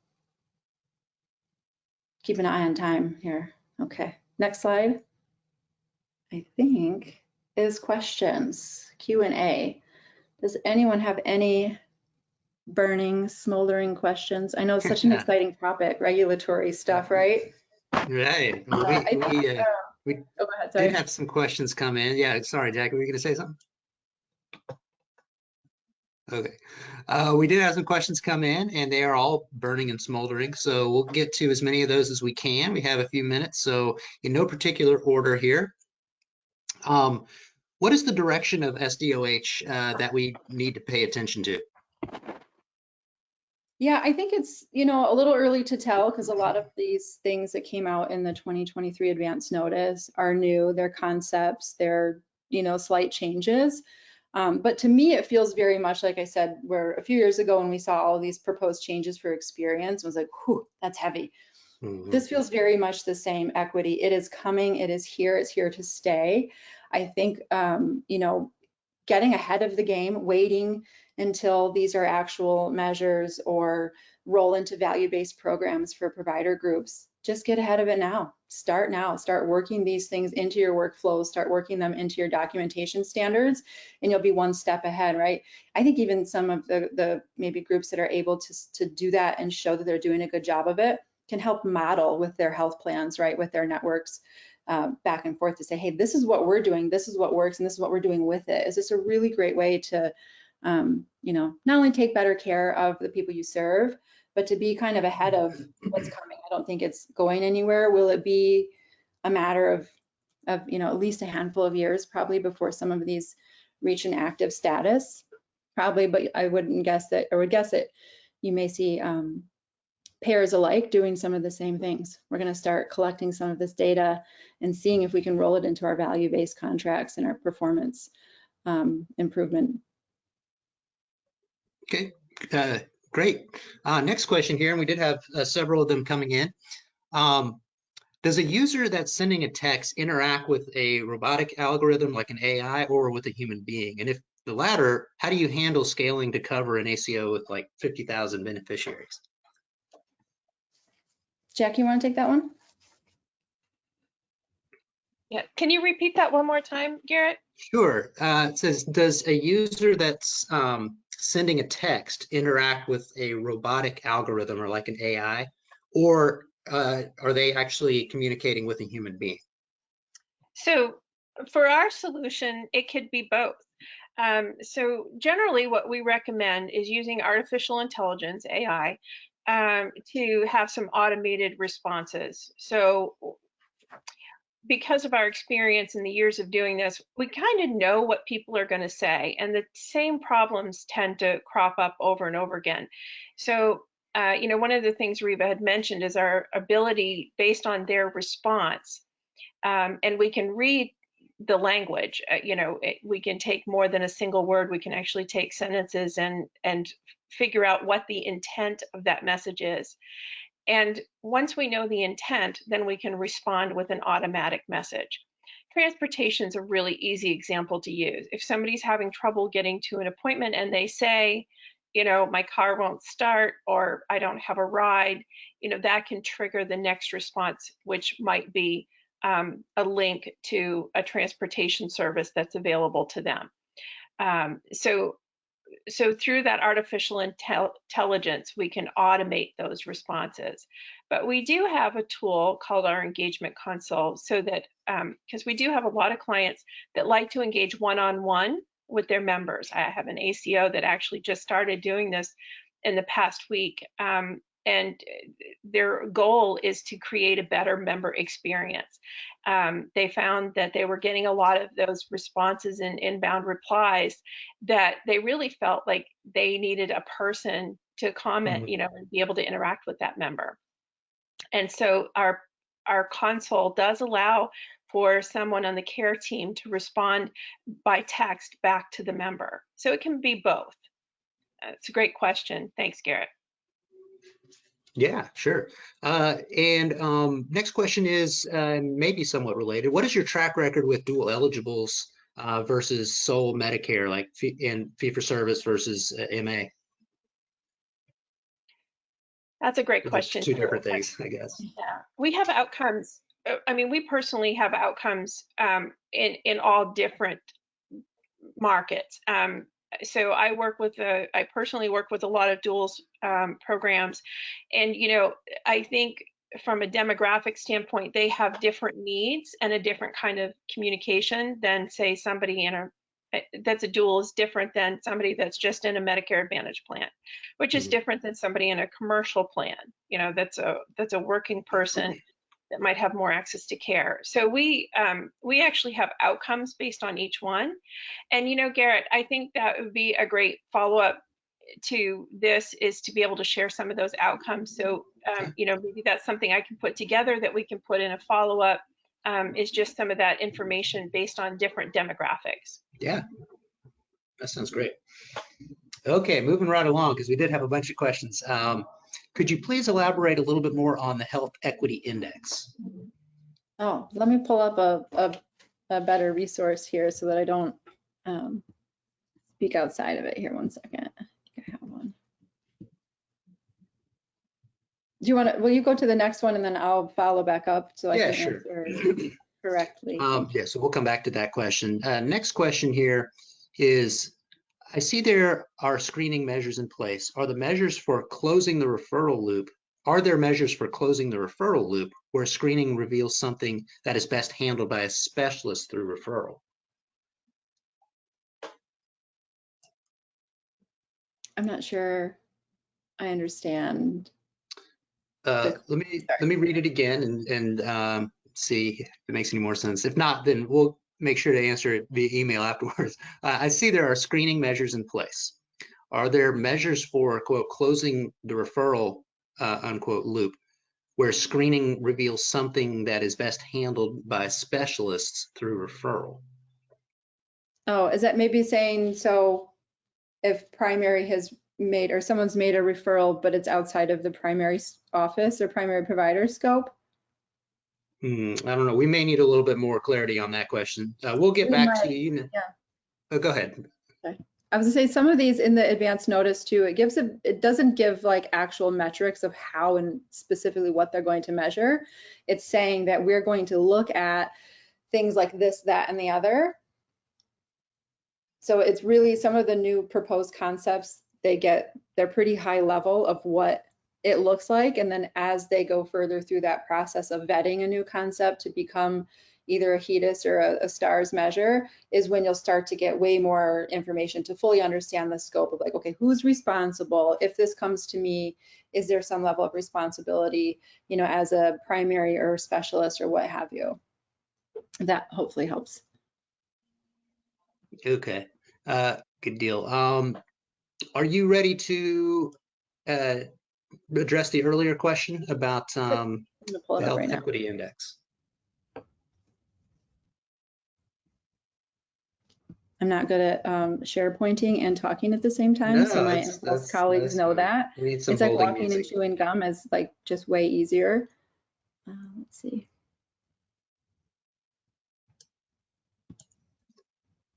Keep an eye on time here. Okay. Next slide, I think, is questions, Q&A. Does anyone have any burning, smoldering questions? I know it's such an exciting topic, regulatory stuff, right? Right. Well, I think, we oh, go ahead, did sorry. have some questions come in. Yeah, sorry, Jackie, were you going to say something? Okay. We did have some questions come in, and they are all burning and smoldering. So we'll get to as many of those as we can. We have a few minutes, so in no particular order here. What is the direction of SDoH that we need to pay attention to? Yeah, I think it's, a little early to tell because a lot of these things that came out in the 2023 advance notice are new, they're concepts, they're, slight changes. But to me, it feels very much like I said, where a few years ago when we saw all these proposed changes for experience, it was like, whew, that's heavy. Mm-hmm. This feels very much the same equity. It is coming, it is here, it's here to stay. I think, getting ahead of the game, waiting until these are actual measures or roll into value-based programs for provider groups. Just get ahead of it now. Start working these things into your workflows, start working them into your documentation standards, and you'll be one step ahead, right? I think even some of the maybe groups that are able to do that and show that they're doing a good job of it can help model with their health plans, right, with their networks. Back and forth to say, hey, this is what we're doing, this is what works, and this is what we're doing with it. Is this a really great way to, not only take better care of the people you serve, but to be kind of ahead of what's coming. I don't think it's going anywhere. Will it be a matter of at least a handful of years, probably, before some of these reach an active status? Probably, but I wouldn't guess that, or would guess that you may see payers alike doing some of the same things. We're going to start collecting some of this data and seeing if we can roll it into our value-based contracts and our performance improvement. Okay, great. Next question here, and we did have several of them coming in. Does a user that's sending a text interact with a robotic algorithm like an AI or with a human being? And if the latter, how do you handle scaling to cover an ACO with like 50,000 beneficiaries? Jack, you want to take that one? Yeah, can you repeat that one more time, Garrett? Sure. It says, does a user that's sending a text interact with a robotic algorithm or like an AI, or are they actually communicating with a human being? So for our solution, it could be both. So generally what we recommend is using artificial intelligence, AI, to have some automated responses. So because of our experience in the years of doing this, we kind of know what people are going to say, and the same problems tend to crop up over and over again. So, one of the things Reva had mentioned is our ability based on their response, and we can read the language. We can take more than a single word. We can actually take sentences and figure out what the intent of that message is. And once we know the intent, then we can respond with an automatic message. Transportation is a really easy example to use. If somebody's having trouble getting to an appointment and they say, my car won't start, or I don't have a ride, that can trigger the next response, which might be a link to a transportation service that's available to them. So through that artificial intelligence, we can automate those responses. But we do have a tool called our engagement console, so that because we do have a lot of clients that like to engage one-on-one with their members. I have an ACO that actually just started doing this in the past week. And their goal is to create a better member experience. They found that they were getting a lot of those responses and inbound replies that they really felt like they needed a person to comment, and be able to interact with that member. And so our console does allow for someone on the care team to respond by text back to the member. So it can be both. It's a great question. Thanks, Garrett. Yeah, sure. And next question is maybe somewhat related. What is your track record with dual eligibles versus sole Medicare, like in fee-for-service versus MA? That's a great question. Two different things, I guess. Yeah, we have outcomes I mean, we personally have outcomes in all different markets. So I personally work with a lot of duals programs, and I think from a demographic standpoint, they have different needs and a different kind of communication than, say, somebody that's a dual is different than somebody that's just in a Medicare Advantage plan, which is different than somebody in a commercial plan. That's a working person that might have more access to care. So we actually have outcomes based on each one. And Garrett, I think that would be a great follow-up to this, is to be able to share some of those outcomes. So maybe that's something I can put together that we can put in a follow-up, is just some of that information based on different demographics. Yeah, that sounds great. Okay, moving right along, because we did have a bunch of questions. Could you please elaborate a little bit more on the Health Equity Index? Oh, let me pull up a better resource here so that I don't speak outside of it here. One second. I think I have one. Do you want to, will you go to the next one and then I'll follow back up so I can answer correctly? Yeah, so we'll come back to that question. Next question here is, I see there are screening measures in place. Are there measures for closing the referral loop where screening reveals something that is best handled by a specialist through referral? I'm not sure I understand. Let me read it again and see if it makes any more sense. If not, then we'll make sure to answer it via email afterwards. I see there are screening measures in place. Are there measures for, quote, closing the referral, unquote, loop, where screening reveals something that is best handled by specialists through referral? Oh, is that maybe saying, so if primary has made, or someone's made a referral, but it's outside of the primary office or primary provider scope? I don't know. We may need a little bit more clarity on that question. We'll get back to you. Yeah. Oh, go ahead. Okay. I was gonna say, some of these in the advanced notice too, it doesn't give like actual metrics of how and specifically what they're going to measure. It's saying that we're going to look at things like this, that, and the other. So it's really some of the new proposed concepts, they're pretty high level of what it looks like. And then as they go further through that process of vetting a new concept to become either a HEDIS or a STARS measure, is when you'll start to get way more information to fully understand the scope of like, okay, who's responsible? If this comes to me, is there some level of responsibility, as a primary or specialist or what have you? That hopefully helps. Okay, good deal. Are you ready to address the earlier question about the Health Equity Index? I'm not good at SharePointing and talking at the same time, so my colleagues know that. It's like walking and chewing gum is like just way easier. Let's see.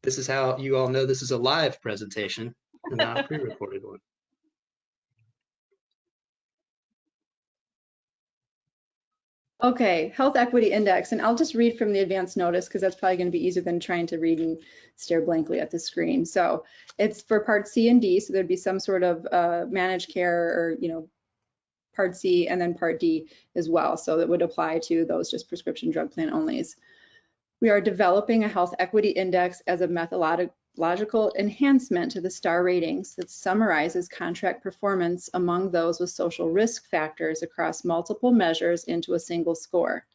This is how you all know this is a live presentation and not a pre-recorded one. Okay, Health Equity Index, and I'll just read from the advanced notice because that's probably going to be easier than trying to read and stare blankly at the screen. So it's for Part C and D, so there'd be some sort of managed care or, Part C and then Part D as well. So that would apply to those just prescription drug plan onlys. We are developing a Health Equity Index as a methodological enhancement to the STAR ratings that summarizes contract performance among those with social risk factors across multiple measures into a single score,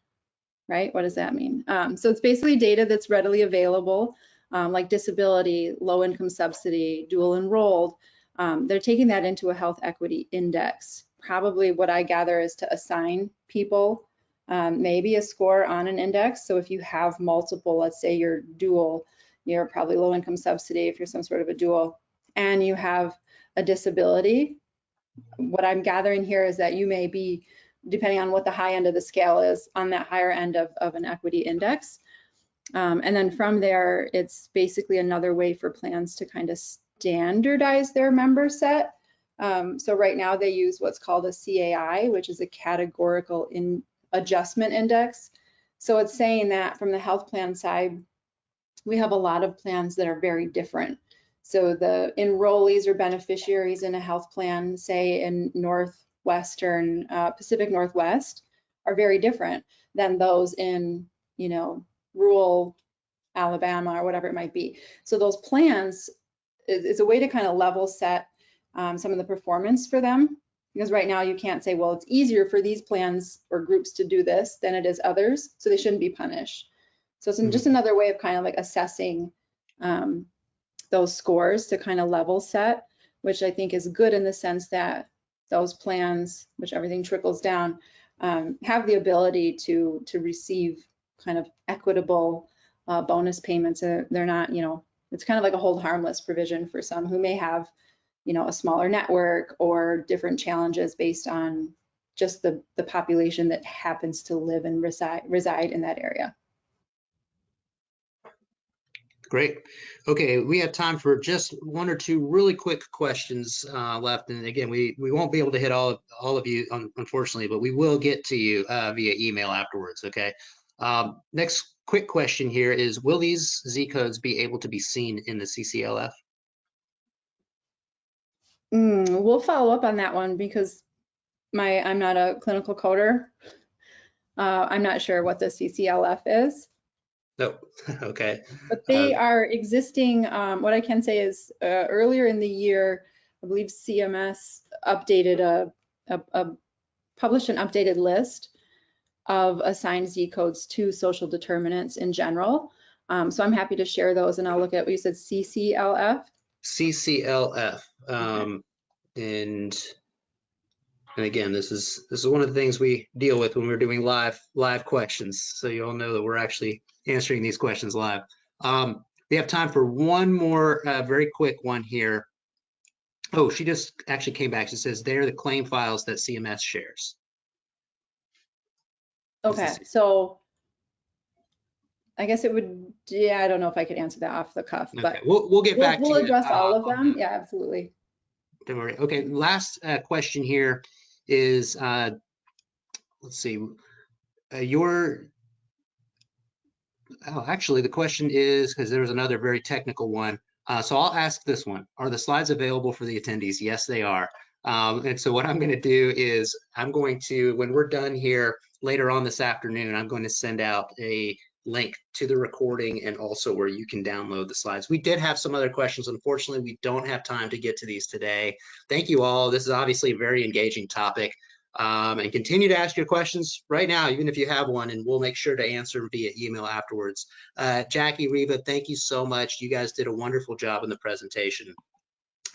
right? What does that mean? So it's basically data that's readily available, like disability, low income subsidy, dual enrolled. They're taking that into a Health Equity Index. Probably what I gather is to assign people maybe a score on an index. So if you have multiple, let's say you're dual, you're probably low income subsidy if you're some sort of a dual, and you have a disability. What I'm gathering here is that you may be, depending on what the high end of the scale is, on that higher end of an equity index. And then from there, it's basically another way for plans to kind of standardize their member set. So right now they use what's called a CAI, which is a categorical adjustment index. So it's saying that from the health plan side, we have a lot of plans that are very different. So the enrollees or beneficiaries in a health plan, say in Northwestern, Pacific Northwest, are very different than those in, you know, rural Alabama or whatever it might be. So those plans is a way to kind of level set some of the performance for them. Because right now you can't say, well, it's easier for these plans or groups to do this than it is others, so they shouldn't be punished. So it's just another way of kind of like assessing those scores to kind of level set, which I think is good in the sense that those plans, which everything trickles down, have the ability to receive kind of equitable bonus payments. They're not, you know, it's kind of like a hold harmless provision for some who may have, you know, a smaller network or different challenges based on just the population that happens to live and reside in that area. Great. Okay, we have time for just one or two really quick questions left. And again, we won't be able to hit all of you, unfortunately, but we will get to you via email afterwards, okay? Next quick question here is, will these Z codes be able to be seen in the CCLF? We'll follow up on that one because I'm not a clinical coder. I'm not sure what the CCLF is. No, okay. But they are existing. What I can say is earlier in the year, I believe CMS updated published an updated list of assigned Z codes to social determinants in general. So I'm happy to share those, and I'll look at what you said, CCLF. CCLF. And again, this is one of the things we deal with when we're doing live questions. So you all know that we're actually answering these questions live. We have time for one more very quick one here. Oh, she just actually came back. She says they're the claim files that CMS shares. Okay, so I guess it would, yeah, I don't know if I could answer that off the cuff, but we'll get back to you. We'll address all of them. Yeah, absolutely. Don't worry. Okay, last question here is, let's see, actually the question is, because there was another very technical one. So I'll ask this one. Are the slides available for the attendees? Yes, they are. And so what I'm going to do is I'm going to, when we're done here later on this afternoon, I'm going to send out a link to the recording and also where you can download the slides. We did have some other questions. Unfortunately, we don't have time to get to these today. Thank you all. This is obviously a very engaging topic. And continue to ask your questions right now, even if you have one, and we'll make sure to answer via email afterwards. Jackie, Reva, thank you so much. You guys did a wonderful job in the presentation.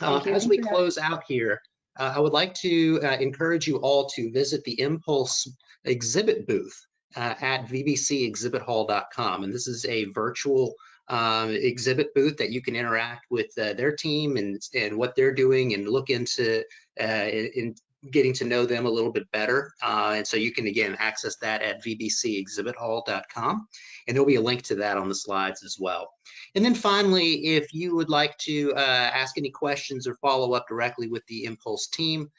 As we close out here, I would like to encourage you all to visit the mPulse exhibit booth at vbcexhibithall.com. And this is a virtual exhibit booth that you can interact with their team and what they're doing and look into in getting to know them a little bit better. And so you can, again, access that at vbcexhibithall.com. And there'll be a link to that on the slides as well. And then finally, if you would like to ask any questions or follow up directly with the mPulse team,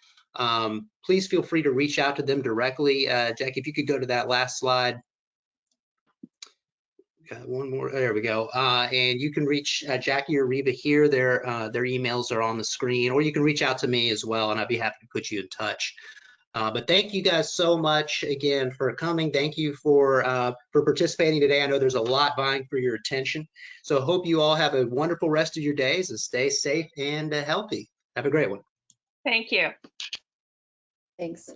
please feel free to reach out to them directly. Jack, if you could go to that last slide. One more, there we go. And you can reach Jackie or Reva here. Their emails are on the screen, or you can reach out to me as well, and I'd be happy to put you in touch. But thank you guys so much again for coming. Thank you for participating today. I know there's a lot vying for your attention. So I hope you all have a wonderful rest of your days and stay safe and healthy. Have a great one. Thank you. Thanks.